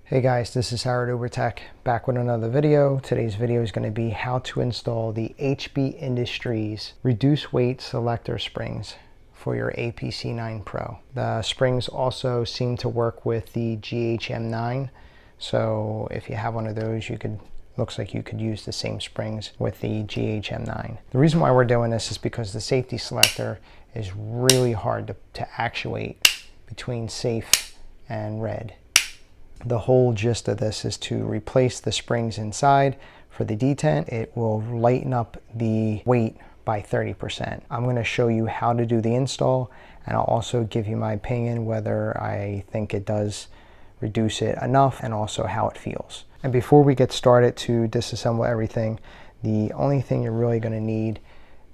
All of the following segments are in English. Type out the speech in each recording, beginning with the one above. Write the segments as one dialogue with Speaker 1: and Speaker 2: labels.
Speaker 1: Hey guys, this is Howard Ubertech back with another video. Today's video is going to be how to install the HBindustries reduce weight selector springs for your APC9 Pro. The springs also seem to work with the GHM9, so if you have one of those, looks like you could use the same springs with the GHM9. The reason why we're doing this is because the safety selector is really hard to actuate between safe and red. The whole gist of this is to replace the springs inside for the detent. It will lighten up the weight by 30%. I'm going to show you how to do the install, and I'll also give you my opinion whether I think it does reduce it enough and also how it feels. And before we get started to disassemble everything, the only thing you're really going to need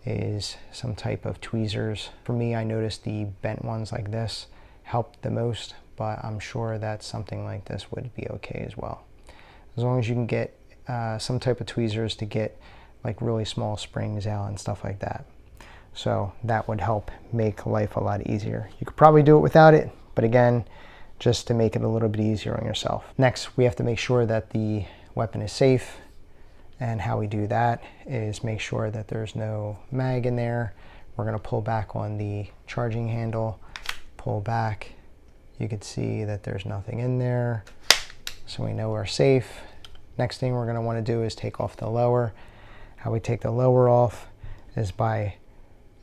Speaker 1: is some type of tweezers. For me, I noticed the bent ones like this helped the most, but I'm sure that something like this would be okay as well. As long as you can get some type of tweezers to get like really small springs out and stuff like that. So that would help make life a lot easier. You could probably do it without it, but again, just to make it a little bit easier on yourself. Next, we have to make sure that the weapon is safe. And how we do that is make sure that there's no mag in there. We're gonna pull back on the charging handle, pull back. You can see that there's nothing in there, so we know we're safe. Next thing we're going to want to do is take off the lower. How we take the lower off is by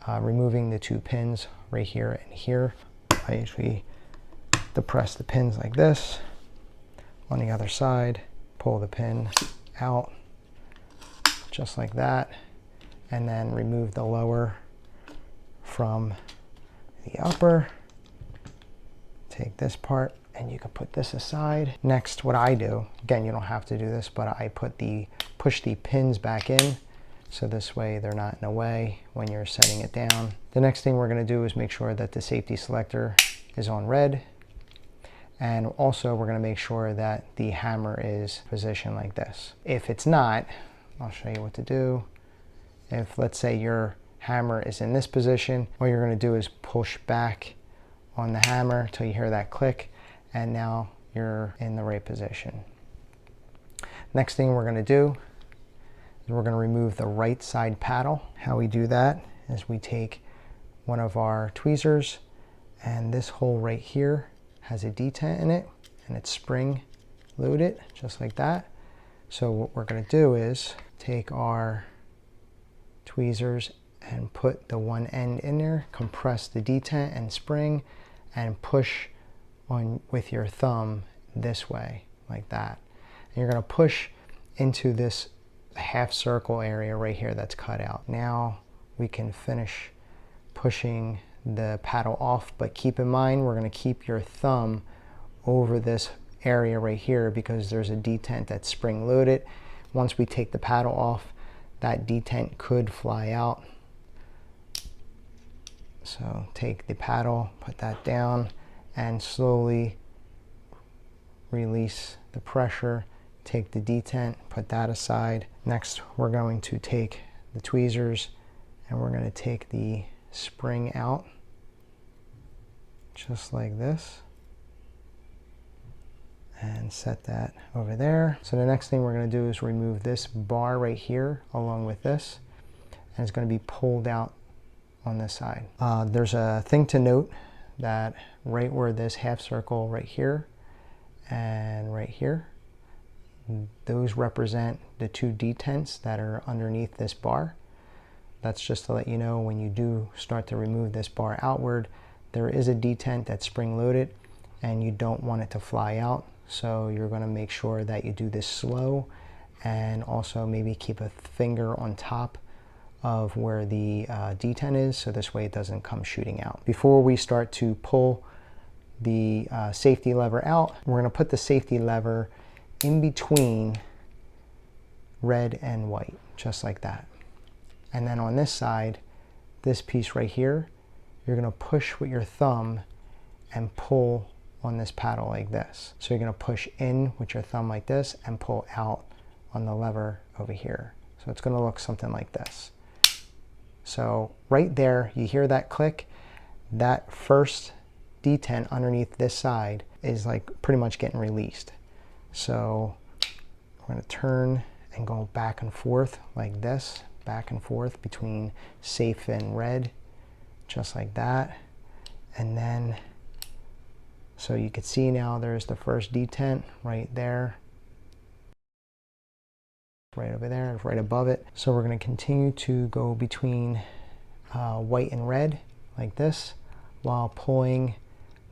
Speaker 1: removing the two pins right here and here. I usually depress the pins like this. On the other side, pull the pin out just like that, and then remove the lower from the upper. Take this part and you can put this aside. Next, what I do, again, you don't have to do this, but I push the pins back in, so this way they're not in the way when you're setting it down. The next thing we're going to do is make sure that the safety selector is on red, and also we're going to make sure that the hammer is positioned like this. If it's not, I'll show you what to do. If, let's say, your hammer is in this position, what you're going to do is push back on the hammer till you hear that click, and now you're in the right position. Next thing we're going to do is we're going to remove the right side paddle. How we do that is we take one of our tweezers, and this hole right here has a detent in it, and it's spring loaded just like that. So what we're going to do is take our tweezers and put the one end in there, compress the detent and spring, and push on with your thumb this way, like that. And you're going to push into this half circle area right here that's cut out. Now we can finish pushing the paddle off, but keep in mind we're going to keep your thumb over this area right here because there's a detent that's spring loaded. Once we take the paddle off, that detent could fly out. So take the paddle, put that down, and slowly release the pressure. Take the detent, put that aside. Next, we're going to take the tweezers and we're going to take the spring out, just like this, and set that over there. So the next thing we're going to do is remove this bar right here along with this, and it's going to be pulled out on this side. There's a thing to note that right where this half circle right here and right here, those represent the two detents that are underneath this bar. That's just to let you know when you do start to remove this bar outward, there is a detent that's spring loaded and you don't want it to fly out. So you're going to make sure that you do this slow, and also maybe keep a finger on top of where the detent is, so this way it doesn't come shooting out. Before we start to pull the safety lever out, we're going to put the safety lever in between red and white, just like that. And then on this side, this piece right here, you're going to push with your thumb and pull on this paddle like this. So you're going to push in with your thumb like this and pull out on the lever over here. So it's going to look something like this. So right there, you hear that click, that first detent underneath this side is like pretty much getting released. So we're going to turn and go back and forth like this, back and forth between safe and red, just like that. And then, so you can see now there's the first detent right there, right over there, right above it. So we're going to continue to go between white and red like this while pulling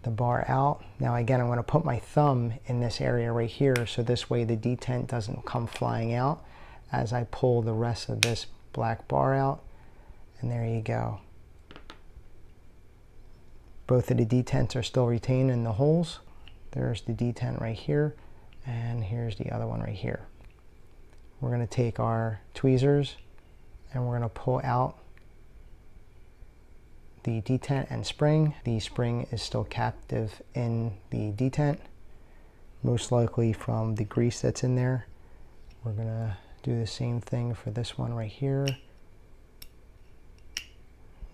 Speaker 1: the bar out. Now again, I'm going to put my thumb in this area right here, so this way the detent doesn't come flying out as I pull the rest of this black bar out. And there you go. Both of the detents are still retained in the holes. There's the detent right here, and here's the other one right here. We're going to take our tweezers and we're going to pull out the detent and spring. The spring is still captive in the detent, most likely from the grease that's in there. We're going to do the same thing for this one right here.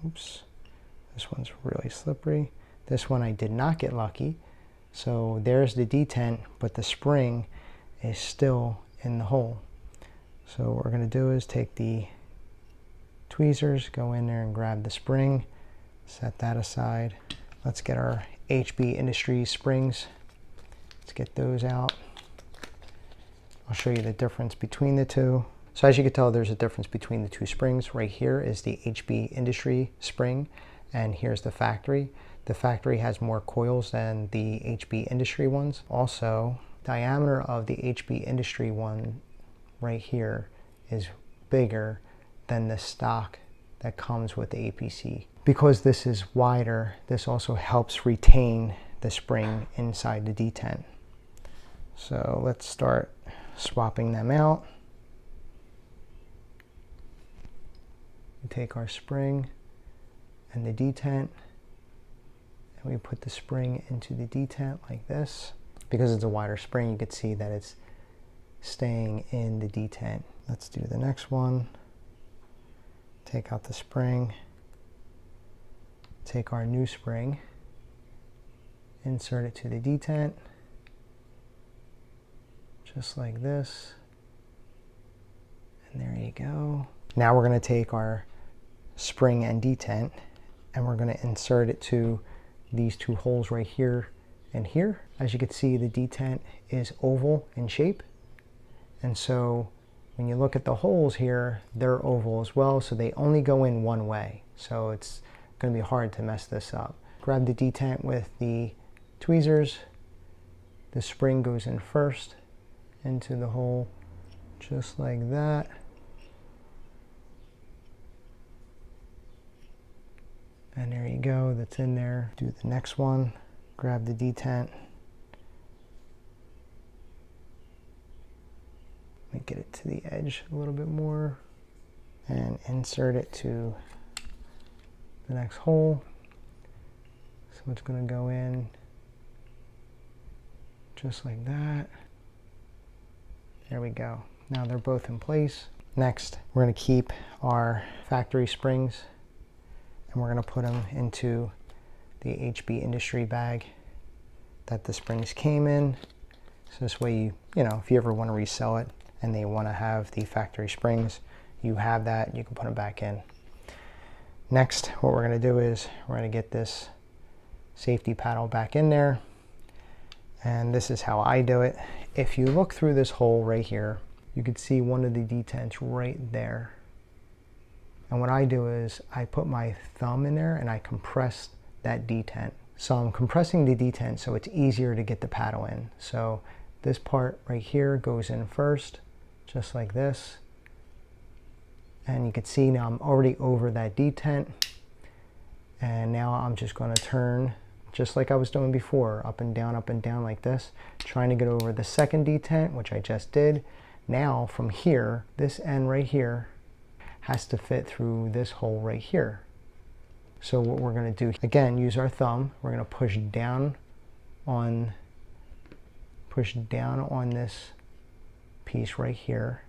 Speaker 1: Oops, this one's really slippery. This one I did not get lucky. So there's the detent, but the spring is still in the hole. So what we're going to do is take the tweezers, go in there and grab the spring, set that aside. Let's get our HB Industries springs. Let's get those out. I'll show you the difference between the two. So as you can tell, there's a difference between the two springs. Right here is the HB Industry spring, and here's the factory. The factory has more coils than the HB Industry ones. Also, diameter of the HB Industry one right here is bigger than the stock that comes with the APC. Because this is wider, this also helps retain the spring inside the detent. So let's start swapping them out. We take our spring and the detent, and we put the spring into the detent like this. Because it's a wider spring, you can see that it's staying in the detent. Let's do the next one. Take out the spring, take our new spring, insert it to the detent, just like this, and there you go. Now we're going to take our spring and detent and we're going to insert it to these two holes right here and here. As you can see, the detent is oval in shape, and so when you look at the holes here, they're oval as well, so they only go in one way. So it's going to be hard to mess this up. Grab the detent with the tweezers. The spring goes in first into the hole, just like that. And there you go, that's in there. Do the next one. Grab the detent. Let me get it to the edge a little bit more and insert it to the next hole. So it's going to go in just like that. There we go. Now they're both in place. Next, we're going to keep our factory springs and we're going to put them into the HB Industry bag that the springs came in. So this way, you know, if you ever want to resell it and they want to have the factory springs, you have that, you can put them back in. Next, what we're going to do is we're going to get this safety paddle back in there, and this is how I do it. If you look through this hole right here, you can see one of the detents right there. And what I do is I put my thumb in there and I compress that detent. So I'm compressing the detent so it's easier to get the paddle in. So this part right here goes in first, just like this. And you can see now I'm already over that detent. And now I'm just going to turn, just like I was doing before, up and down like this, trying to get over the second detent, which I just did. Now from here, this end right here has to fit through this hole right here. So what we're going to do, again, use our thumb. We're going to push down on this piece right here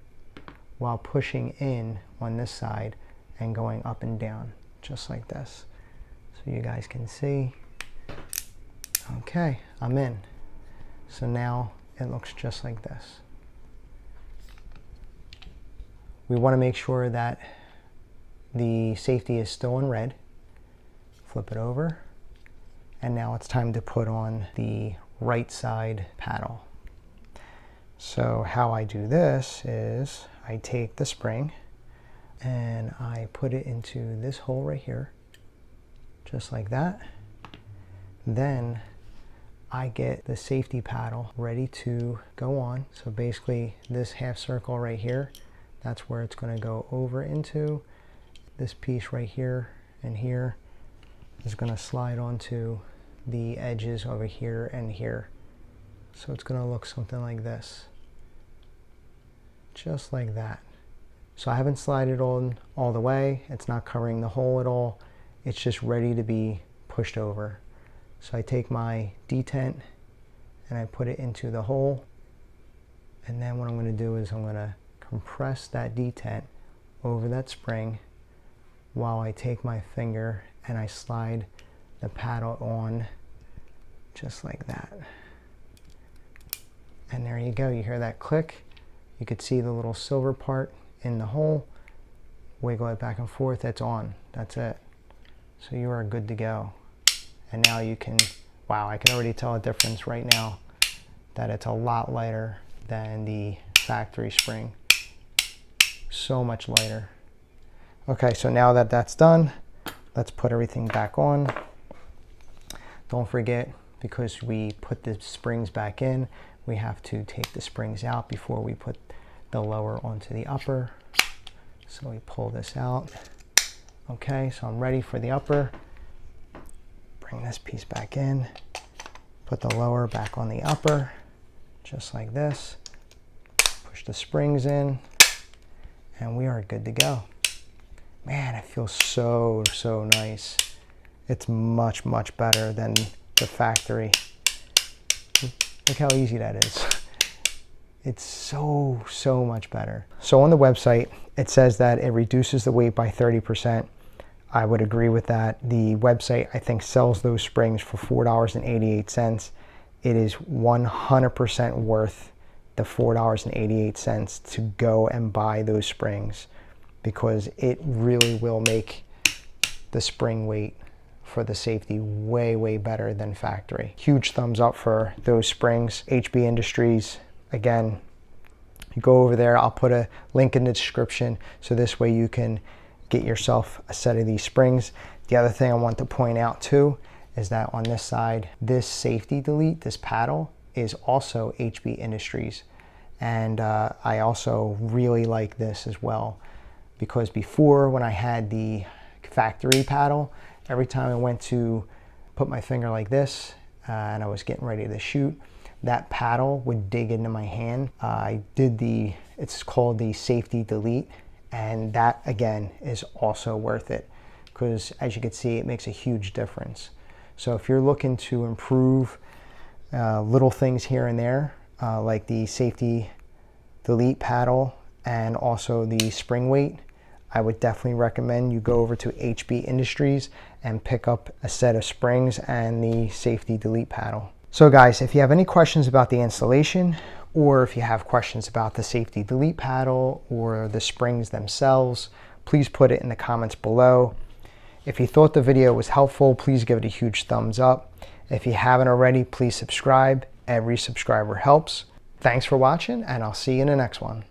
Speaker 1: while pushing in on this side and going up and down, just like this. So you guys can see. Okay, I'm in. So now it looks just like this. We want to make sure that the safety is still in red. Flip it over. And now it's time to put on the right side paddle. So how I do this is I take the spring and I put it into this hole right here, just like that. Then I get the safety paddle ready to go on. So basically this half circle right here, that's where it's going to go over into. This piece right here and here is going to slide onto the edges over here and here. So it's going to look something like this. Just like that. So I haven't slided on all the way. It's not covering the hole at all. It's just ready to be pushed over. So I take my detent and I put it into the hole. And then what I'm going to do is I'm going to compress that detent over that spring while I take my finger and I slide the paddle on just like that. And there you go. You hear that click. You could see the little silver part in the hole. Wiggle it back and forth. It's on. That's it. So you are good to go. And now you can, wow, I can already tell a difference right now that it's a lot lighter than the factory spring. So much lighter. Okay, so now that that's done, let's put everything back on. Don't forget, because we put the springs back in, we have to take the springs out before we put the lower onto the upper. So we pull this out. Okay, so I'm ready for the upper. Bring this piece back in. Put the lower back on the upper, just like this. Push the springs in, and we are good to go. Man, it feels so, so nice. It's much, much better than the factory. Look how easy that is. It's so, so much better. So on the website, it says that it reduces the weight by 30%. I would agree with that. The website, I think, sells those springs for $4.88. It is 100% worth the $4.88 to go and buy those springs, because it really will make the spring weight for the safety way, way better than factory. Huge thumbs up for those springs. HB Industries, again, you go over there. I'll put a link in the description so this way you can get yourself a set of these springs. The other thing I want to point out too is that on this side, this safety delete, this paddle, is also HB Industries. And I also really like this as well, because before, when I had the factory paddle, every time I went to put my finger like this and I was getting ready to shoot, that paddle would dig into my hand. I did it's called the safety delete, and that again is also worth it, because as you can see, it makes a huge difference. So if you're looking to improve little things here and there, like the safety delete paddle and also the spring weight, I would definitely recommend you go over to HB Industries and pick up a set of springs and the safety delete paddle. So guys, if you have any questions about the installation, or if you have questions about the safety delete paddle or the springs themselves, please put it in the comments below. If you thought the video was helpful, please give it a huge thumbs up. If you haven't already, please subscribe. Every subscriber helps. Thanks for watching, and I'll see you in the next one.